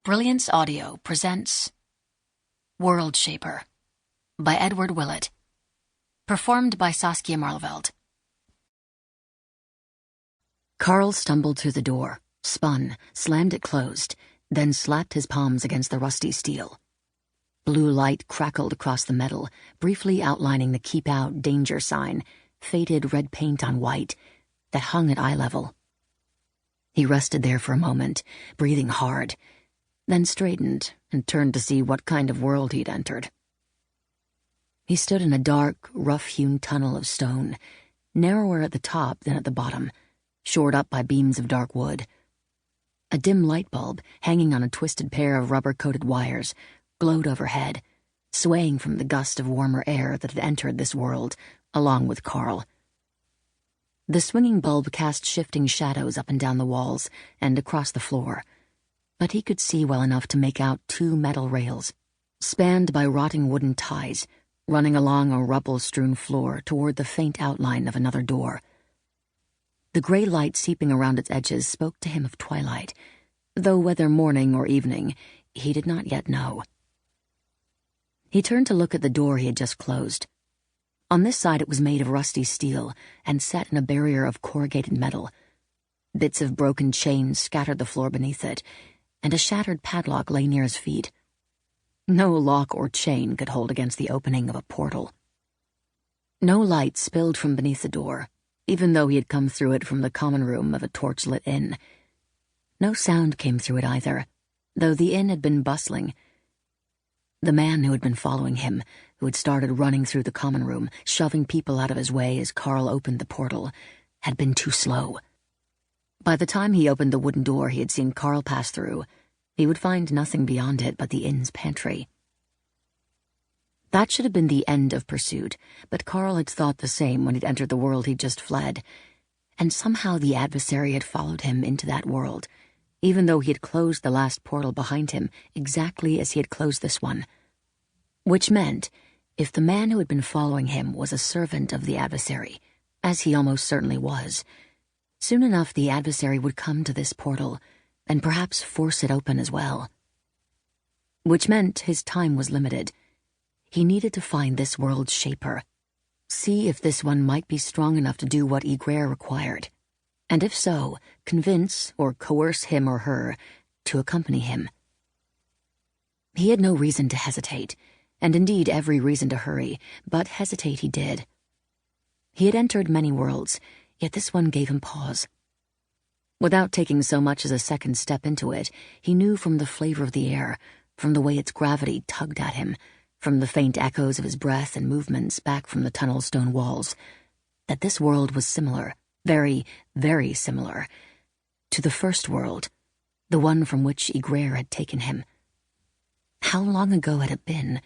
Brilliance Audio presents Worldshaper by Edward Willett, performed by Saskia Marleveld. Carl stumbled through the door, spun, slammed it closed, then slapped his palms against the rusty steel. Blue light crackled across the metal, briefly outlining the Keep Out danger sign, faded red paint on white, that hung at eye level. He rested there for a moment, breathing hard, then straightened and turned to see what kind of world he'd entered. He stood in a dark, rough-hewn tunnel of stone, narrower at the top than at the bottom, shored up by beams of dark wood. A dim light bulb, hanging on a twisted pair of rubber-coated wires, glowed overhead, swaying from the gust of warmer air that had entered this world, along with Carl. The swinging bulb cast shifting shadows up and down the walls and across the floor, but he could see well enough to make out two metal rails, spanned by rotting wooden ties, running along a rubble-strewn floor toward the faint outline of another door. The gray light seeping around its edges spoke to him of twilight, though whether morning or evening, he did not yet know. He turned to look at the door he had just closed. On this side it was made of rusty steel and set in a barrier of corrugated metal. Bits of broken chains scattered the floor beneath it, and a shattered padlock lay near his feet. No lock or chain could hold against the opening of a portal. No light spilled from beneath the door, even though he had come through it from the common room of a torch-lit inn. No sound came through it either, though the inn had been bustling. The man who had been following him, who had started running through the common room, shoving people out of his way as Carl opened the portal, had been too slow. By the time he opened the wooden door he had seen Carl pass through, he would find nothing beyond it but the inn's pantry. That should have been the end of pursuit, but Carl had thought the same when he'd entered the world he'd just fled, and somehow the adversary had followed him into that world, even though he had closed the last portal behind him exactly as he had closed this one. Which meant, if the man who had been following him was a servant of the adversary, as he almost certainly was, soon enough the adversary would come to this portal, and perhaps force it open as well. Which meant his time was limited. He needed to find this world's shaper, see if this one might be strong enough to do what Ygrair required, and if so, convince or coerce him or her to accompany him. He had no reason to hesitate, and indeed every reason to hurry, but hesitate he did. He had entered many worlds, yet this one gave him pause. Without taking so much as a second step into it, he knew from the flavor of the air, from the way its gravity tugged at him, from the faint echoes of his breath and movements back from the tunnel stone walls, that this world was similar, very, very similar, to the first world, the one from which Ygrair had taken him. How long ago had it been?